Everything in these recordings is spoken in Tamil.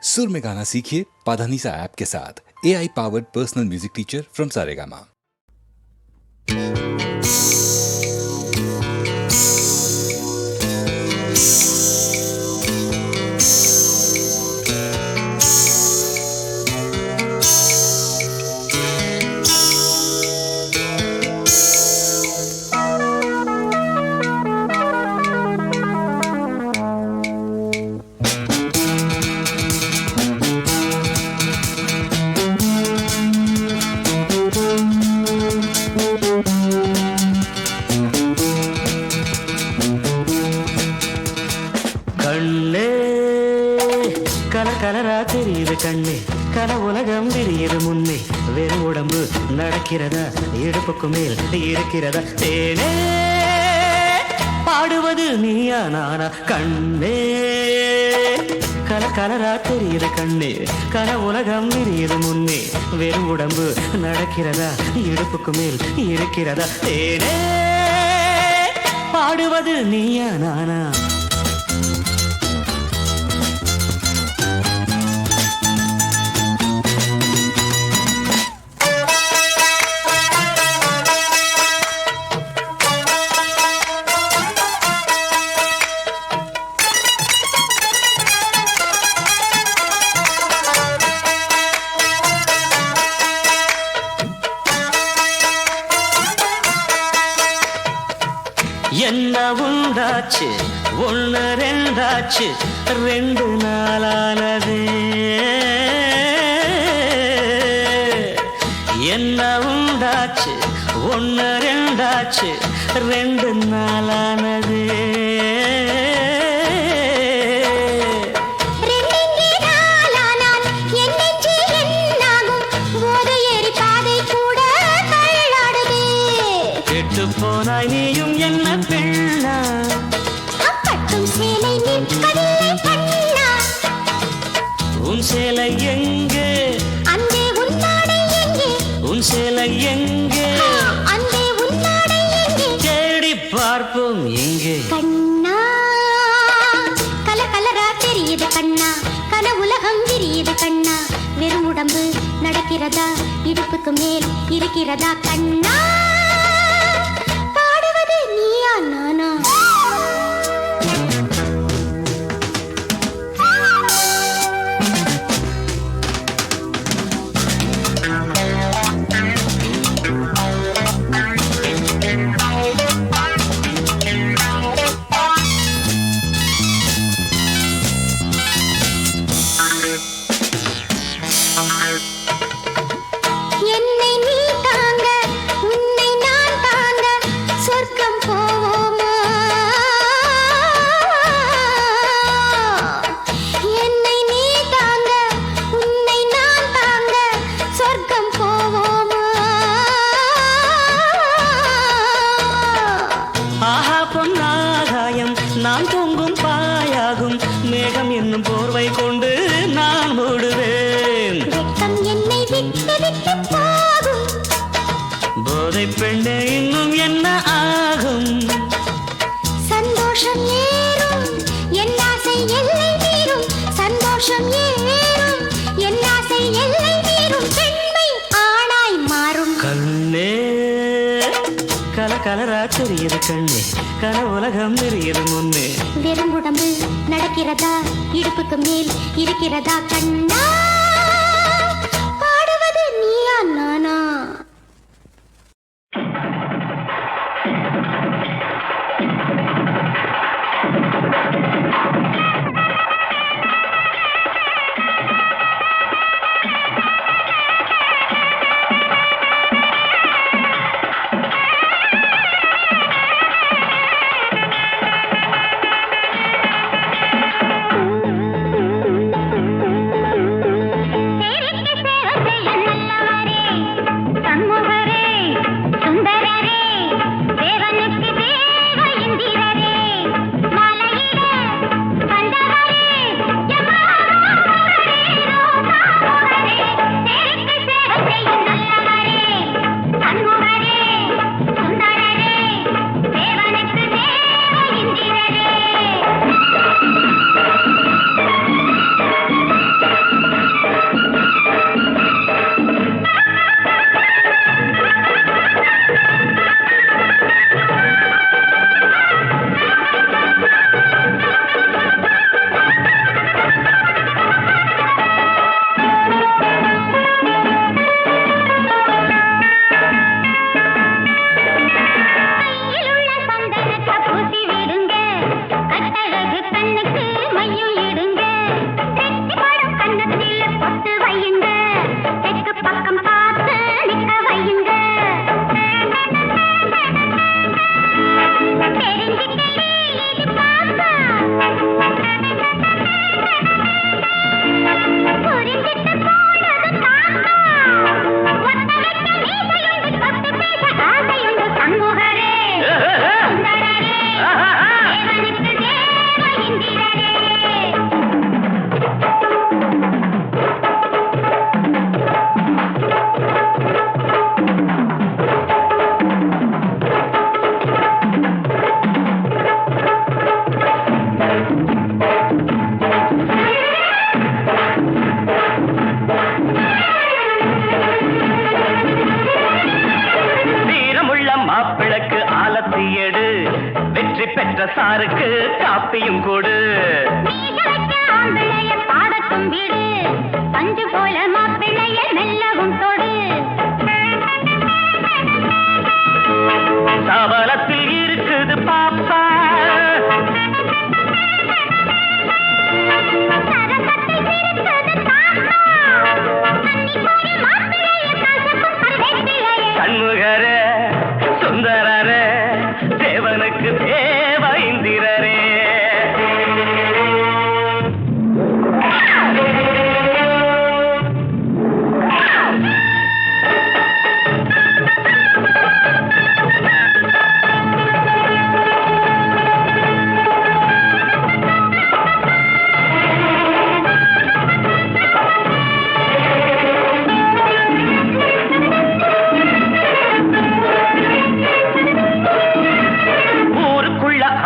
सुर में गाना सीखिए पाधानीसा ऐप के साथ AI powered personal music teacher from Saregama. கண்ணே கலர் கலரா தெரியுது கண்ணே கனவுலகம் விரியுது முன்னே வெறும் உடம்பு நடக்கிறதா இடுப்புக்கு மேல் இருக்கிறதா தேனே பாடுவது நீயா நானா கண்ணே கலர் கலரா தெரியுது கண்ணே கனவுலகம் விரியுது முன்னே வெறும் உடம்பு நடக்கிறதா இடுப்புக்கு மேல் இருக்கிறதா தேனே பாடுவது நீயா நானா என்ன உண்டாச்சு ஒன்று ரெண்டாச்சு 2 நாளானது என்ன உண்டாச்சு ஒன்று ரெண்டாச்சு 2 நாளானது போனாய் நீயும் என்ன பெண்ணா அப்பட்டும் சேலை நிற்கவில்லை கண்ணா உன் சேலை எங்கே அங்கே உன்னாடை எங்கே உன் சேலை எங்கே அங்கே உன்னாடை எங்கே தேடி பார்ப்போம் எங்கே கண்ணா கலர் கலரா தெரியுது கண்ணா கனவுலகம் விரியுது கண்ணா வெறும் உடம்பு நடக்கிறதா இடுப்புக்கு மேல் இருக்கிறதா கண்ணா நானா என்னை நீ தாங்க உன்னை நான் தாங்க சொர்க்கம் போவோமா என்னை நீ தாங்க உன்னை நான் தாங்க சொர்க்கம் போவோமா ஆஹா பொன்னாகாயம் நான் தூங்கும் பாயாகும் மேகம் என்னும் போர்வை கொண்டு நான் மூடுவேன் வெட்கம் என்னை விட்டு விட்டு போகும் போதை பெண்ணே இன்னும் என்ன ஆகும் சந்தோஷம் ஏறும் என் ஆசை எல்லை மீறும் சந்தோஷம் ஏறும் என் ஆசை எல்லை மீறும் பெண்மை ஆணாய் மாறும் கண்ணே கலர் கலரா தெரியுது கண்ணே கனவுலகம் தெரியுது முன்னே வெறும் உடம்பு நடக்கிறதா இடுப்புக்கு மேல் இருக்கிறதா கண்ணா பாடுவது நீயா நானா சாருக்கு காப்பியும் கொடு. ஆம்பிளைய பாடட்டும் வீடு பஞ்சு போல மாப்பிள்ளைய மெல்லவும் தொடு. சபலத்தில் இருக்குது பாப்பா, சரசத்தில் இருக்குது தாத்தா. அன்னி போல மாப்பிள்ளைய கசக்கும் கருவேப்பிலையே. சண்முகரே சுந்தரரே தேவனுக்கு தேவ இந்திரரே.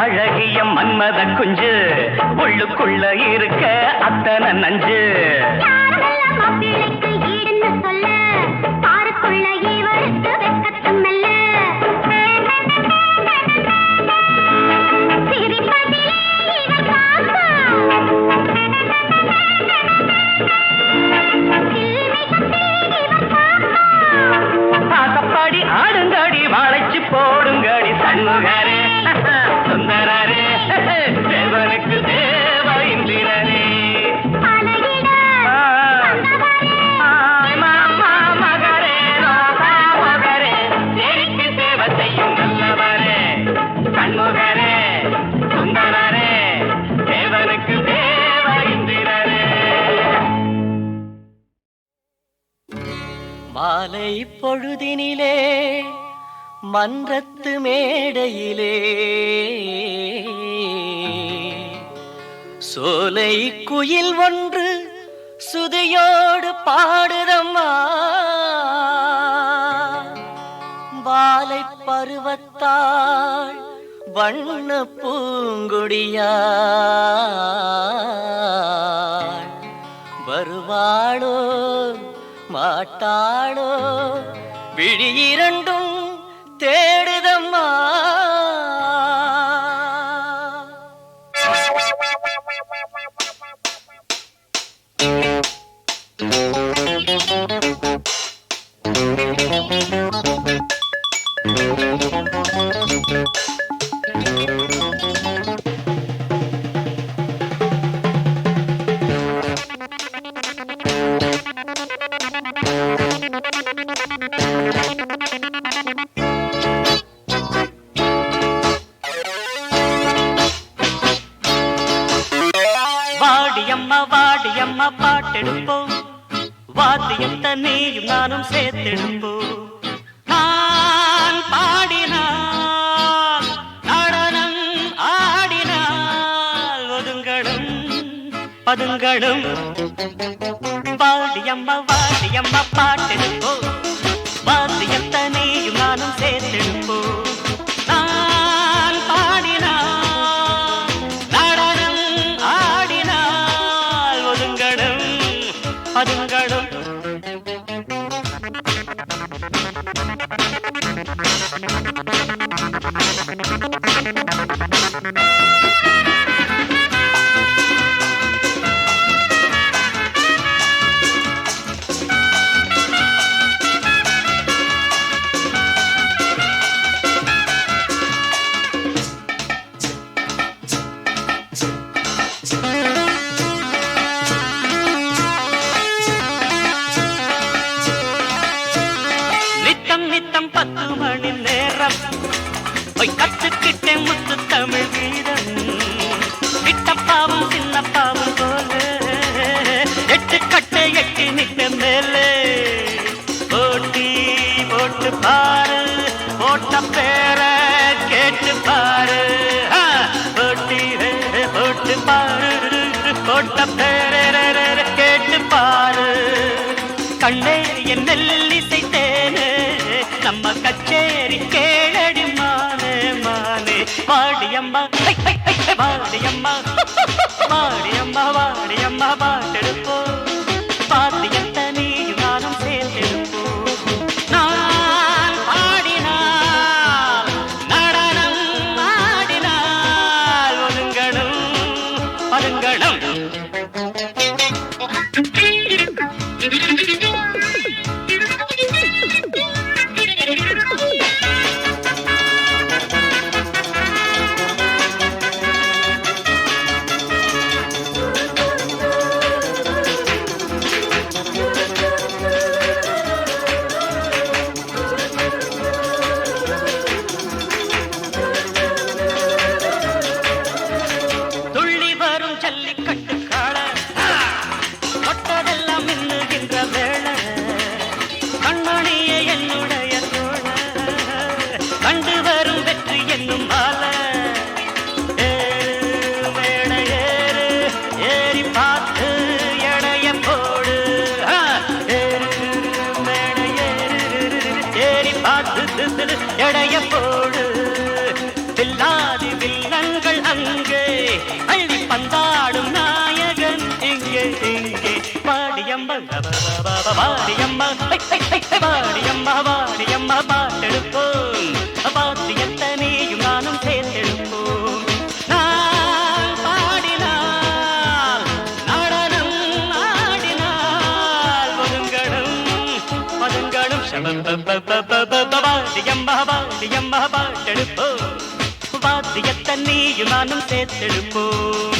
அழகிய மன்மத குஞ்சு உள்ளுக்குள்ள இருக்க அத்தனை நஞ்சு. யாரெல்லாம் மாப்பிள்ளைக்கு ஈடுன்னு சொல்ல பாருக்குள்ள இவருக்கு வெட்கத்தும் மெல்ல. சிரிப்பதிலே இவர் பாப்பா, சில்மிஷத்தில் இவர் பாப்பா. பாசப்பாடி ஆடுங்காடி வாழைச்சு போடுங்காடி சண்முகரே சுந்தரரே தேவனுக்கு தேவ இந்திரரே. பலகிட மகரே மகரே தேரிக்கு சேவை செய்யும் நல்லவரே சண்முகரே சுந்தரரே தேவனுக்கு தேவ இந்திரரே. மாலை பொழுதினிலே மன்றத்து மேடையிலே சோலை குயில் ஒன்று சுதியோடு பாடுதம்மா. பாலை பருவத்தாள் வண்ண பூங்கொடியாள் வருவாளோ மாட்டாளோ விழியிரண்டும் தேடுதம்மா. வாடியம்மா பாட்டெடுப்போம், வாத்தியத்தை நீயும் நானும் சேர்த்தெடுப்போம். நான் பாடினால் நடனம் ஆடினால் ஒதுங்களும் பதுங்களும். வாடியம்மா பாட்டெடுப்போம், வாத்தியத்தை நீயும் நானும் சேர்த்தெடுப்போம். நான் பாடினால் நடனம் ஆடினால் ஒதுங்களும் பதுங்களும். நித்தம் 10 மணி நேரம் போய் கற்றுக்கிட்டேன் முத்து தமிழ் கீதம். கிட்டப்பாவும் சின்னப்பாவும் போல 8 கட்டை 8 நிட்ட மேலே போட்டி போட்டு பாரு, போட்ட பேர கேட்டு பாரு. போட்டி போட்டு பாரு, போட்ட பேர கேட்டு பாரு. கண்ணே என் நெல்லிசை தேனே நம்ம கச்சேரி கேளடி மானே மானே. வாடியம்மா வாடியம்மா வாடியம்மா வாடியம்மா பாட்டெடுப்போம், பாத்தியத்தை நீயும் நானும் சேர்த்தெடுப்போம். நான் பாடினால் நடனம் ஆடினால் எங்கே வாடியம்மா வாடியம்மா வாடியம்மா வாடியம்மா பாட்டெடுப்போம் பாத்தியத்தை நீயும் நானும் சேர்த்தெடுப்போம் நான் பாடினால் நடனம் ஆடினால் ஒதுங்களும் வாடியம்மா வாடியம்மா பாட்டெடுப்போம் பாத்தியத்தை நீயும் நானும் சேர்த்தெடுப்போம்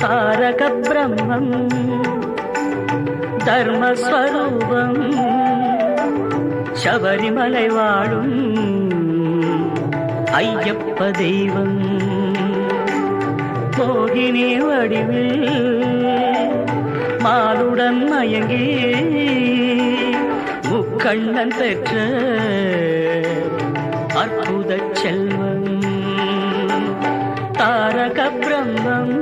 தாரக பிரம்மம் தர்மஸ்வரூபம் சபரிமலை வாழும் ஐயப்ப தெய்வம் மோகினி வடிவில் மாலுடன் மயங்கி முக்கண்ணன் பெற்ற அற்புத செல்வம் தாரக பிரம்மம்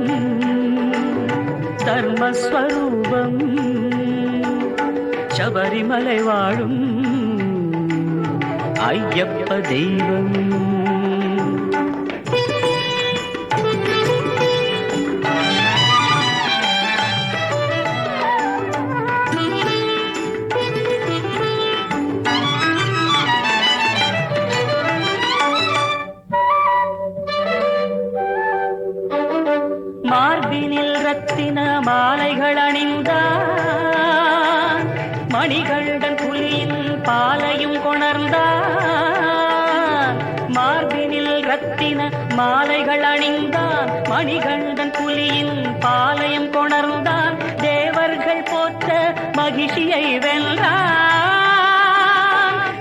தர்மஸ்வரூபம் சபரிமலை வாழும் ஐயப்ப தெய்வம் மார்பினில் ரத்தின மாலைகள் அணிந்தான் மணிகண்டன் புலியின் பாலையும் கொணர்ந்தான் மார்பினில் ரத்தின மாலைகள் அணிந்தான் மணிகண்டன் புலியின் பாலையும் கொணர்ந்தான் தேவர்கள் போற்ற மகிழ்ச்சியை வென்றான்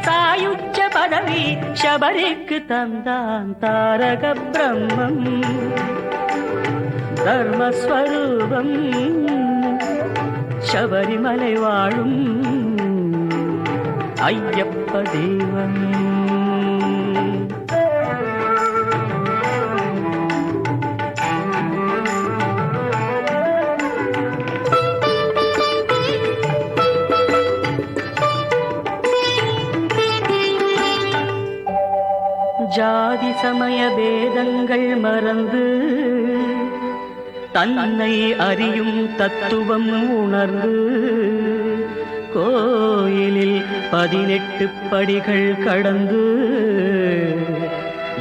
சாயுச்ச பதவி சபரிக்கு தந்தான் தாரக பிரம்மம் தர்மஸ்வரூபம் சபரிமலை வாழும் ஐயப்ப தெய்வம் ஜாதி சமய பேதங்கள் மறந்து தன்னை அறியும் தத்துவம் உணர்ந்து கோயிலில் 18 படிகள் கடந்து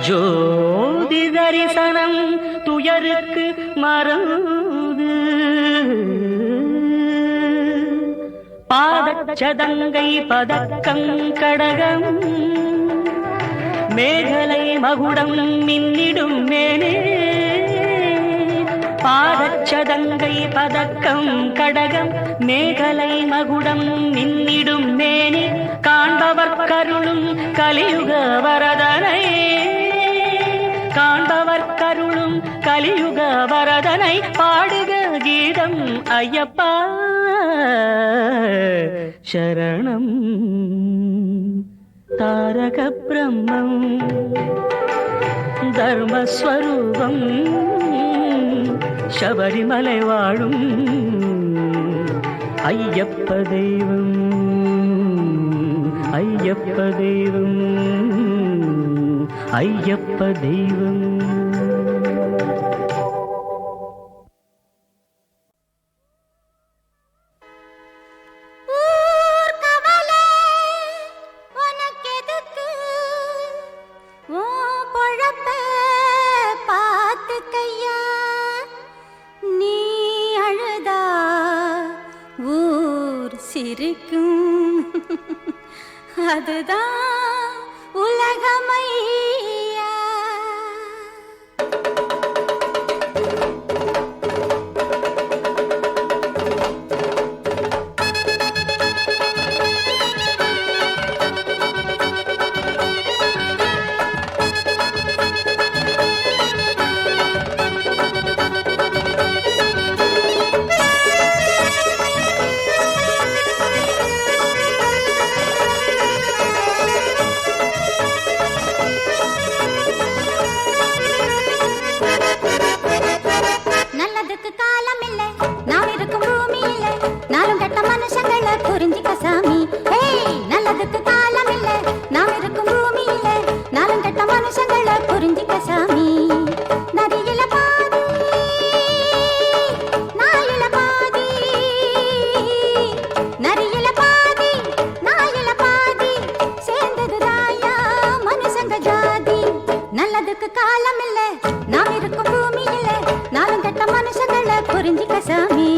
ஜோதி தரிசனம் துயருக்கு மறந்து பாதச்சதங்கை பதக்கம் கடகம் மேகலை மகுடம் மின்னிடும் மேனே பாதச்சதங்கை பதக்கம் கடகம் மேகலை மகுடம் மின்னிடும் மேனி காண்பவர் கருளும் கலியுக வரதனை காண்பவர் கருளும் கலியுக வரதனை பாடுக கீதம் ஐயப்பா சரணம் தாரக பிரம்மம் தர்மஸ்வரூபம் சபரிமலை வாழும் ஐயப்ப தெய்வம் ஐயப்ப ஐயப்ப தெய்வம் ஐயப்ப தெய்வம். ஊர் கவலை உனக்கெதுக்கு? உன் பொழப்ப பார்த்துக்கையா. நீ அழுதா ஊர் சிரிக்கும். அதுதான் உலகமையா. நல்லதுக்கு காலம் இல்லை, நாம் இருக்கும் பூமி இல்லை. நாளும் கெட்ட மனுஷங்களை புரிஞ்சிக்க சாமி. நல்லதுக்கு காலம் இல்லை, நாம் இருக்கும் பூமி இல்லை. நாளும் கெட்ட மனுஷங்களை புரிஞ்சிக்க சாமி. நதியில பாதி நாயில பாதி, நரியில பாதி நாயில பாதி, சேர்ந்தது தாயா மனுஷங்க ஜாதி. நல்லதுக்கு காலம் இல்லை, நாம் இருக்கும் பூமி இல்லை. நாளும் கெட்ட மனுஷங்களை புரிஞ்சிக்க சாமி.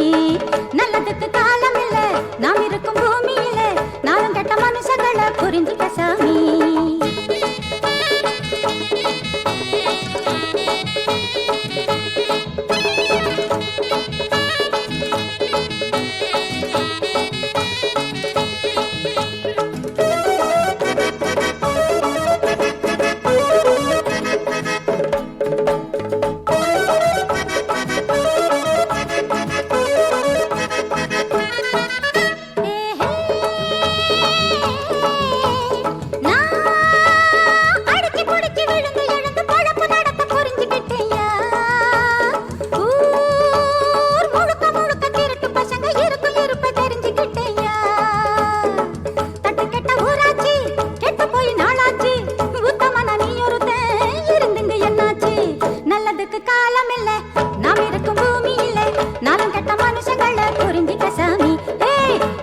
நல்லதுக்கு காலம் இல்ல, நாம் இருக்கும் பூமி இல்ல. நாளும் கெட்ட மனுஷங்களை புரிஞ்சிக்க சாமி.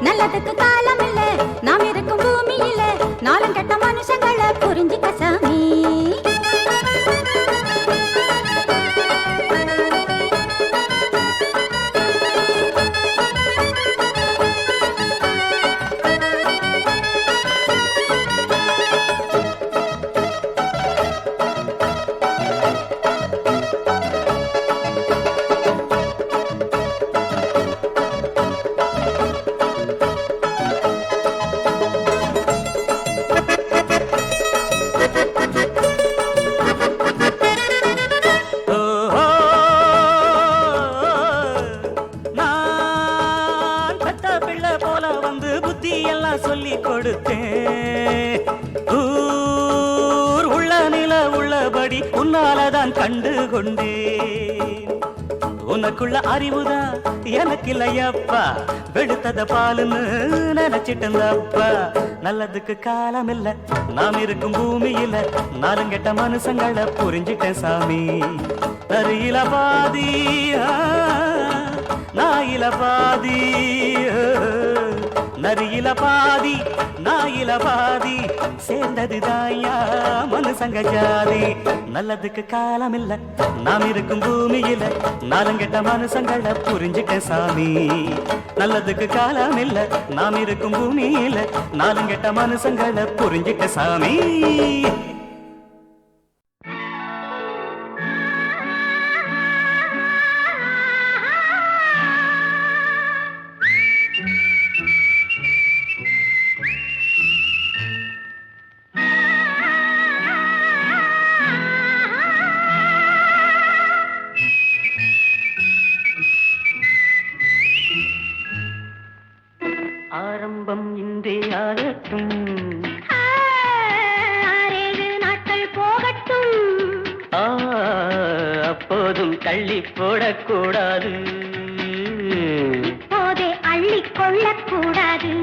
நல்லதுக்கு காலம் இல்ல, நாம் இருக்கும் பூமி இல்ல. நாளும் கெட்ட மனுஷங்களை புரிஞ்சிக்க சாமி. சொல்லி கொடுத்தேன். ஊர் உள்ள நில உள்ளபடி உன்னாலதான் கண்டு கொண்டேன். உனக்குள்ள அறிவுதான் எனக்கு இல்லையப்பா, வெளுத்தத பாலுன்னு நினைச்சிட்டப்பா. நல்லதுக்கு காலம் இல்ல, நாம் இருக்கும் பூமியில. நாளும் கெட்ட மனுஷங்களை புரிஞ்சிட்டேன் சாமி. நரியில பாதி நாயில பாதி, நரியில பாதி நாயில பாதி, சேர்ந்தது தாயா மனுஷங்க ஜாதி. நல்லதுக்கு காலம் இல்ல, நாம் இருக்கும் பூமியில. நாளும் கெட்ட மனுஷங்களை புரிஞ்சிட்ட சாமி. நல்லதுக்கு காலம் இல்ல, நாம் இருக்கும் பூமியில. நாளும் கெட்ட மனுஷங்களை புரிஞ்சிட்ட சாமி. ஆரம்பம் இன்றே ஆகட்டும், 6-7 நாட்கள் போகட்டும். அப்போதும் தள்ளி போடக்கூடாது, இப்போதே அள்ளிக் கொள்ளக்கூடாது.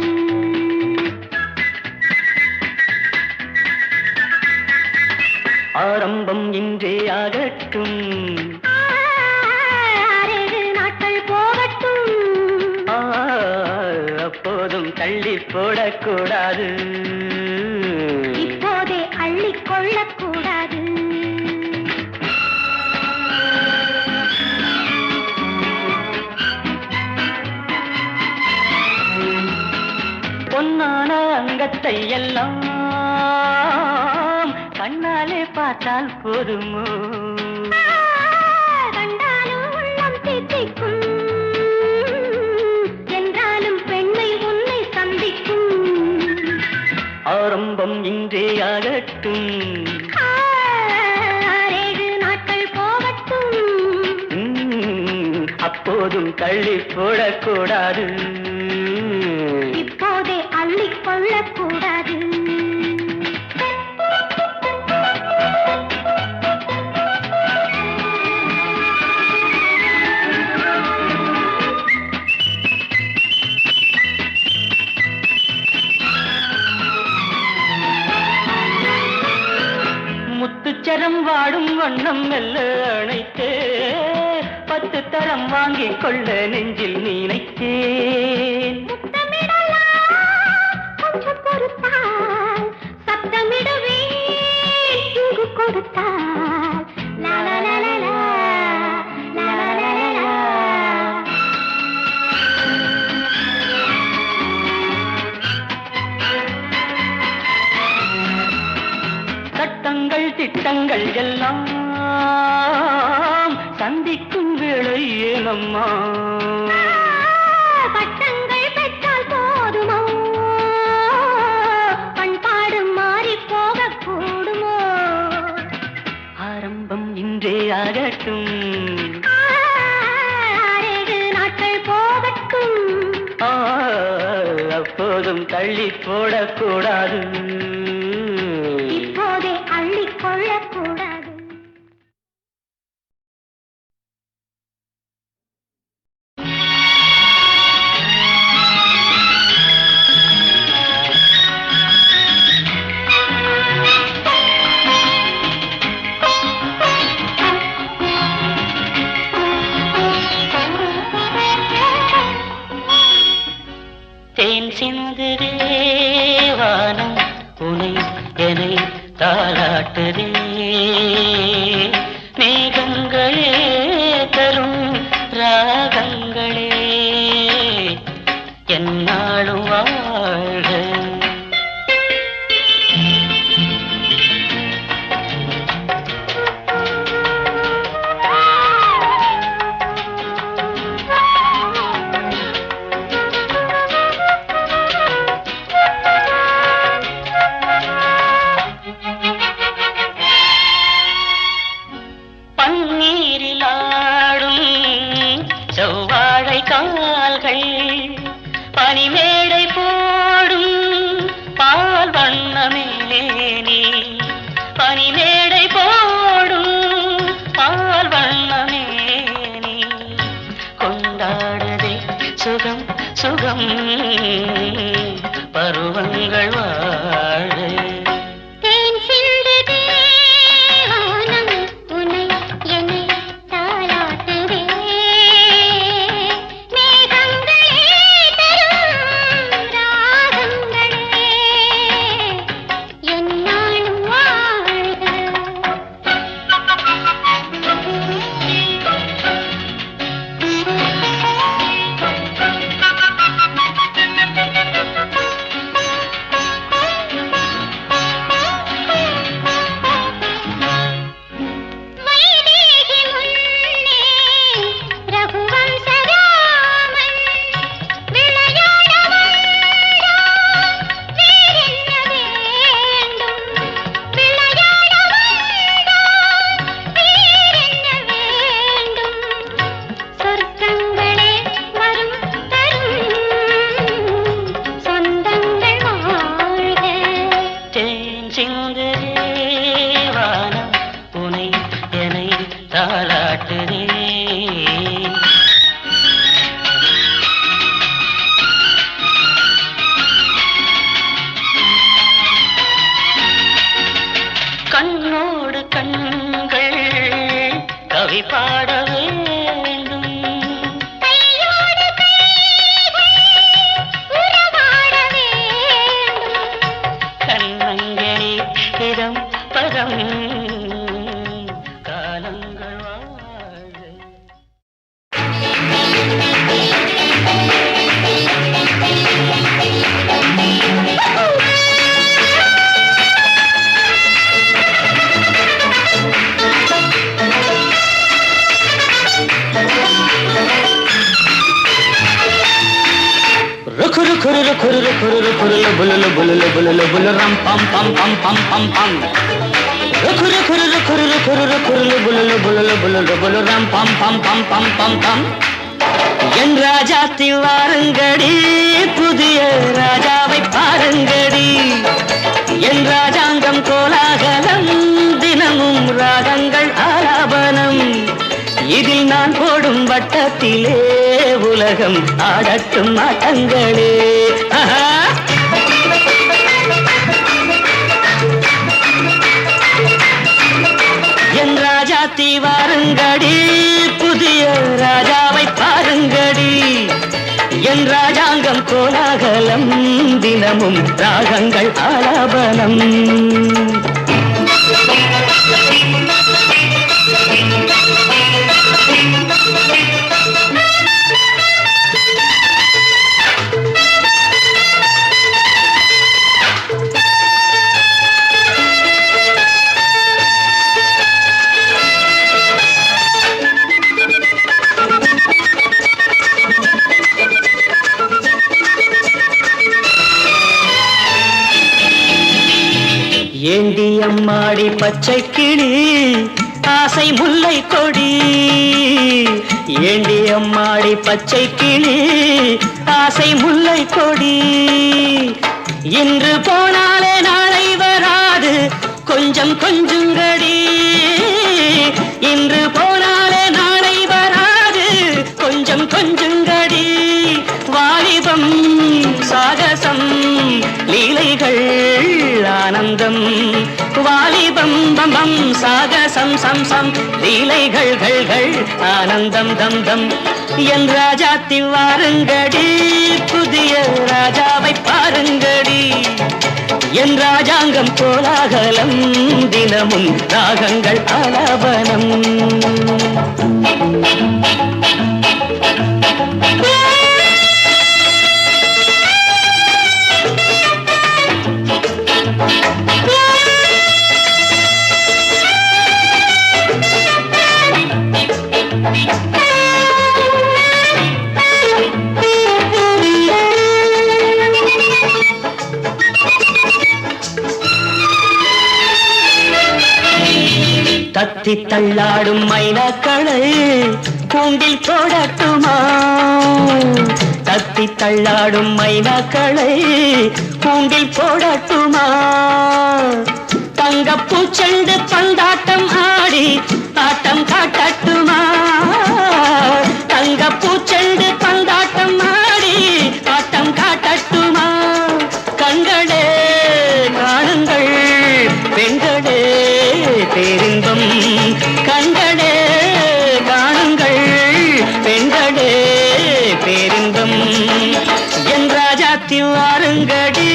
ஆரம்பம் இன்றே ஆகட்டும், 6 நாட்கள் போகட்டும், அப்போதும் தள்ளி போடக்கூடாது, இப்போதே அள்ளிக் கொள்ளக்கூடாது. பொன்னான அங்கத்தை எல்லாம் கண்ணாலே பார்த்தால் போதுமோ, கண்டாலும் உள்ளம் தித்திக்கும், என்றாலும் பெண்மை உன்னை சந்திக்கும். ஆரம்பம் இன்றே ஆகட்டும், 6 நாட்கள் போகட்டும், அப்போதும் தள்ளி போடக்கூடாது, இப்போதே அள்ளிக் கொள்ளக்கூடாது. முத்துச்சரம் வாடும் வண்ணம் மெல்ல அணைத்தே, 10 தரம் வாங்கிக் கொள்ள நெஞ்சில் நினைத்தேன். கொஞ்சம் பொறுத்தால் சத்தமிடுவேன், இங்கு கொடுத்தால் லா லா லா லா லா, லா லா லா லா லா. சட்டங்கள் திட்டங்கள் எல்லாம் சந்திக்கும் வேளை ஏனம்மா, பட்டங்கள் பெற்றால் போதுமோ, பண்பாடு மாறி போகக் கூடுமோ. ஆரம்பம் இன்றே ஆகட்டும், 6 நாட்கள் போகட்டும், அப்போதும் தள்ளி போடக்கூடாது, இப்போதே அள்ளிக் கொள்ளக்கூடாது. தேன் சிந்துதே வானம் உனை என்னை தாலாட்டுதே, மேகங்களே தரும் ராகங்களே என்னாலும் வாழ்க. பன்னீரிலாடும் செவ்வாழை கால்கள், பனிமேடை போடும் பால் வண்ணமேனி, பனிமேடை போடும் பால் வண்ணமேனி, கொண்டாடுதே சுகம் சுகம் பருவங்கள் வாழ. தேன் சிந்துதே வானம் உனை என்னை தாலாட்டுதே, மேகங்களே தரும் ராகங்களே என்னாலும் வாழ்க. வைதேகி முன்னே ரகுவம்சராமன் விளையாட வந்தான், வேறென்ன வேண்டும், விளையாட வந்தான், வேறென்ன வேண்டும், சொர்க்கங்களே வரும் தரும் சொந்தங்கள் வாழ்க. தேன் சிந்துதே வானம் உனை என்னை தாலாட்டுதே, கண்ணோடு கவி பாட வேண்டும். கையோடு கைகள் உறவாட வேண்டும். கண்ணங்களே இடம் பதம் காலங்கள் வாழ. ருக்குரு குருரு குருரு குருரு குருலு புலுலு புலுலு புலுலு புலு ரம் பம் பம் பம் பம் பம் பம். ருக்குரு குருரு குருரு குருரு குருலு புலுலு புலுலு புலுலு புலு ரம் பம் பம் பம் பம் பம் பம். என் ராஜாத்தி வாருங்கடி, புதிய ராஜாவை பாருங்கடி. என் ராஜாங்கம் கோலாகலம், தினமும் ராகங்கள் ஆலாபனம். இதில் நான் போடும் வட்டத்திலே உலகம் ஆடட்டும் ஆட்டங்களே. என் ராஜாத்தி வாருங்கடி, புதிய ராஜாவை பாருங்கடி. என் ராஜாங்கம் கோலாகலம், தினமும் ராகங்கள் ஆலாபனம். ஏண்டி அம்மாடி பச்சை கிளி, ஆசை முல்லை கொடி. ஏண்டி அம்மாடி பச்சை கிளி, ஆசை முல்லை கொடி. இன்று போனாலே நாளை வராது, கொஞ்சம் கொஞ்சங்கடி. இன்று போனாலே நாளை வராது, கொஞ்சம் கொஞ்சங்கடி. வாலிபம் சாகசம் லீலைகள் ஆனந்தம். வாலிபம் பம் பம் சாகசம் சம் சம் லீலைகள் கள் கள் ஆனந்தம் தம் தம். என் ராஜாத்தி வாருங்கடி, புதிய ராஜாவை பாருங்கடி. என் ராஜாங்கம் கோலாகலம், தினமும் ராகங்கள் ஆலாபனம். தத்தி தள்ளாடும் மைனாக்களை கூண்டில் போடட்டுமா? தத்தி தள்ளாடும் மைனாக்களை கூண்டில் போடட்டுமா? தங்கப்பூச்செண்டு பந்தாட்டம் ஆடி ஆட்டம் காட்டட்டுமா? தங்கப்பூச்செண்டு பந்தாட்டம் ஆடி ஆட்டம் காட்டட்டுமா? கண்களே காணுங்கள், பெண்களே பேரின்பம். கண்களே காணுங்கள், பெண்களே பேரின்பம். என் ராஜாத்தி வாருங்கடி,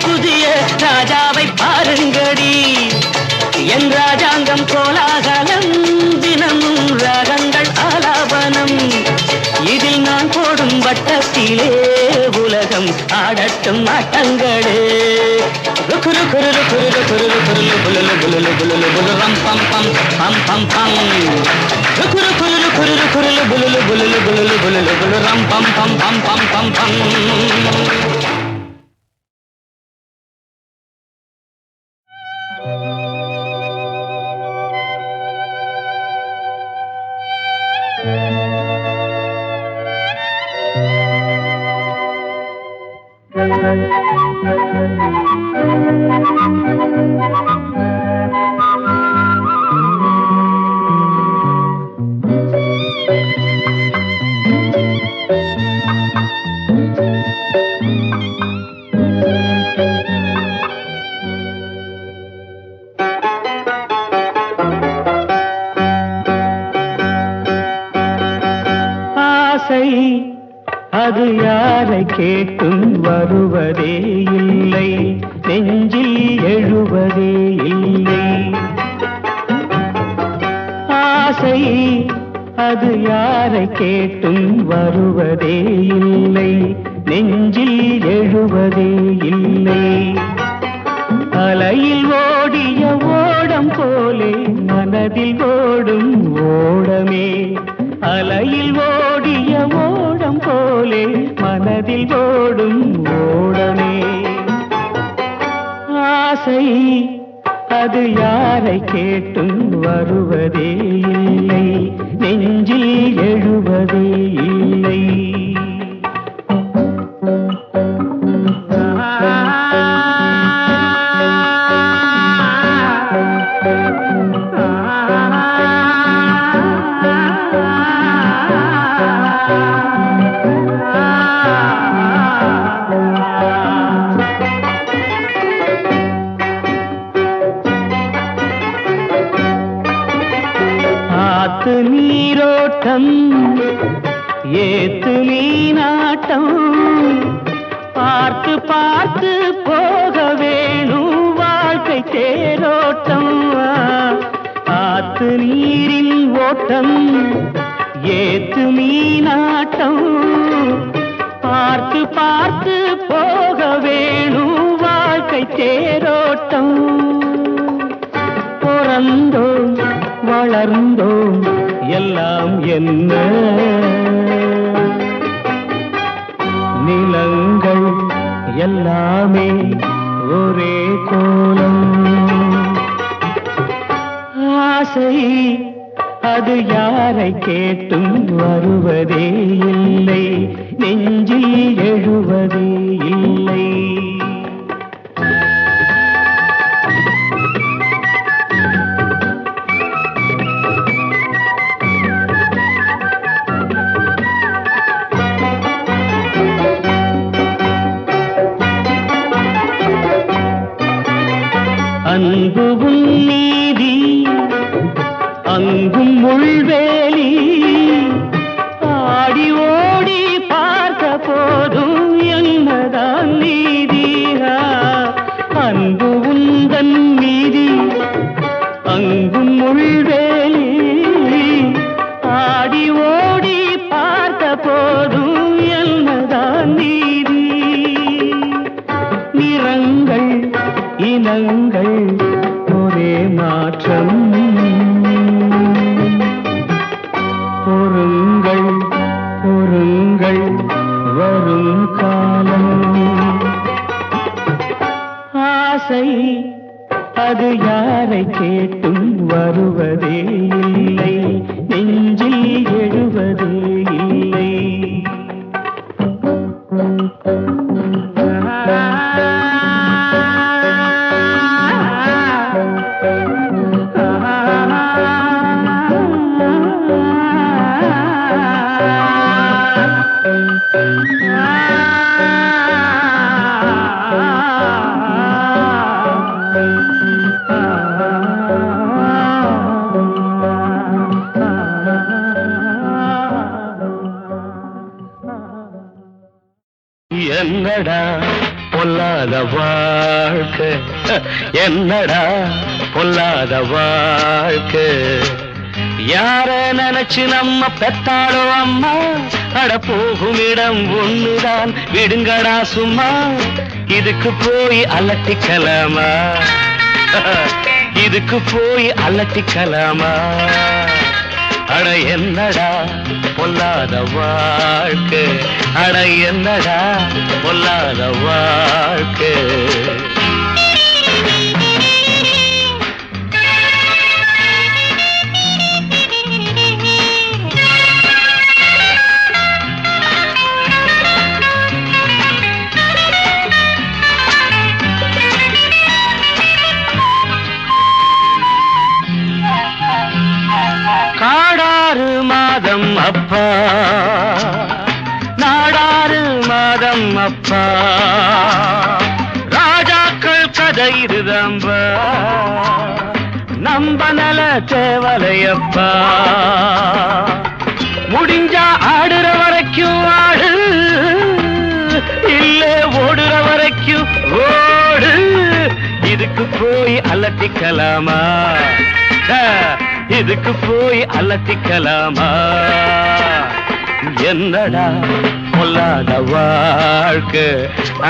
புதிய ராஜாவை பாருங்கடி. என் ராஜாங்கம் கோலாகலம், தினமும் ராகங்கள் ஆலாபனம். இதில் நான் போடும் வட்டத்திலே உலகம் ஆடட்டும் ஆட்டங்களே. ருக்குரு குருரு குருரு குருரு குருலு புலுலு புலுலு புலுலு புலு ரம் பம் பம் பம் பம் பம். ருக்குரு குருரு குருரு குருலு புலுலு புலுலு புலுலு புலுலு புலு ரம் பம் பம் பம் பம் பம் பம். அது யாரை கேட்டும் வருவதே இல்லை, நெஞ்சில் எழுவதே இல்லை. ஆசை அது யாரை கேட்டும் வருவதே இல்லை, நெஞ்சில் எழுவதே இல்லை. அலையில் ஓடிய ஓடம் போலே மனதில் ஓடும் ஓடமே, அலையில் ஓடிய ஓடம் போலே மனதில் ஓடும் ஓடமே. ஆசை அது யாரை கேட்டும் வருவதே இல்லை, நெஞ்சில் எழுவதே இல்லை. ஆத்து நீரோட்டம் ஏத்து மீனாட்டம், பார்த்து பார்த்து போக வேணும் வாழ்க்கை தேரோட்டம். ஆத்து நீரின் ஓட்டம் ஏத்து மீனாட்டம், பார்த்து பார்த்து போக வேணும் வாழ்க்கை தேரோட்டம். பிறந்தோம் வளர்ந்தோம் எல்லாம் என்ன, நிலங்கள் எல்லாமே ஒரே கோலம். ஆசை அது யாரை கேட்டும் வருவதே இல்லை, நெஞ்சில் எழுவதே இல்லை. அன்பும் நீதி அங்கும் முள்வேலி, ஆடி ஓடி பார்த்த போதும் என்னதான் நீதி. அன்பு உந்தன் மீதி அங்கும் முள்வேலி, ஆடி ஓடி பார்த்த போதும் என்னதான் நீதி. நிறங்கள் இனங்கள் ஒரே மாற்றம், பொறுங்கள் பொறுங்கள் வரும் காலம். ஆசை அது யாரை கேட்டும் வருவதே இல்லை, நெஞ்சில் எழுவதே இல்லை. என்னடா பொல்லாத வாழ்க்கை, என்னடா பொல்லாத வாழ்க்கை. யார நினைச்சு நம்ம பெத்தாளோ அம்மா, அட போகும் இடம் ஒண்ணுதான் விடுங்கடா சும்மா. இதுக்கு போய் அலட்டிக்கலாமா, இதுக்கு போய் அலட்டிக்கலாமா. அட என்னடா பொல்லாத வாழ்க்கை, அட என்னடா பொல்லாத வாழ்க்கை. காடாறு மாதம் அப்பா, நாடாறு மாதம் அப்பா, ராஜாக்கள் கதை இதுதம்பா, நம்ப நல தேவலையப்பா. முடிஞ்சா ஆடுற வரைக்கும் வரைக்கும் ஆடு, இல்ல ஓடுற வரைக்கும் ஓடு. இதுக்கு போய் அலட்டிக்கலாமா, இதுக்கு போய் அலட்டிக்கலாமா? என்னடா பொல்லாத வாழ்க்கை,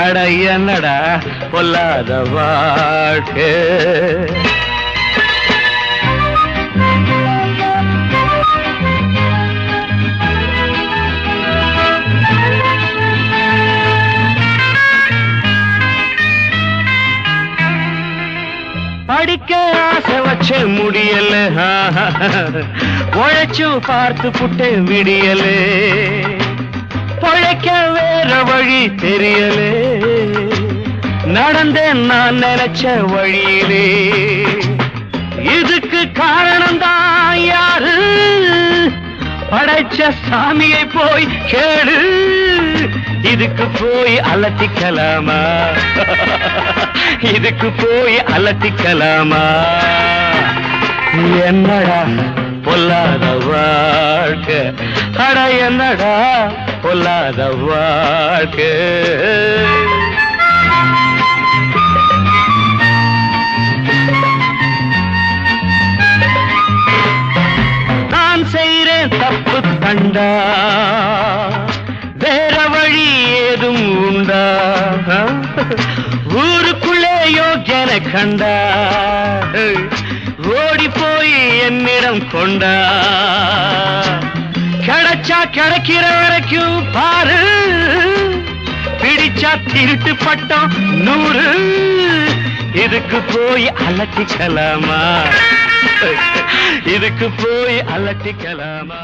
அட என்னடா பொல்லாத வாழ்க்கை. படிக்க ஆசை வச்ச முடியல, உழைச்சும் பார்த்து புட்டு விடியல, பொழைக்க வேற வழி தெரியலே, நடந்தேன் நான் நினைச்ச வழியிலே. இதுக்கு காரணம் தான் யாரு, படைச்ச சாமியை போய் கேடு. இதுக்கு போய் அலட்டிக்கலாமா, இதுக்கு போய் அலட்டிக்கலாமா? என்னடா பொல்லாத வாழ்க்கை, அட என்னடா பொல்லாத வாழ்க்கை. நான் செய்றேன் தப்பு தண்டா, வேற வழி ஏதும் உண்டா? ஊருக்குள்ளே யோக்கியனை கண்டா, ஓடி போய் என்னிடம் கொண்டா. கிடைச்சா கிடைக்கிற வரைக்கும் பாரு, பிடிச்சா திருட்டு பட்டம் 100. இதுக்கு போய் அலட்டிக்கலாமா, இதுக்கு போய் அலட்டிக்கலாமா?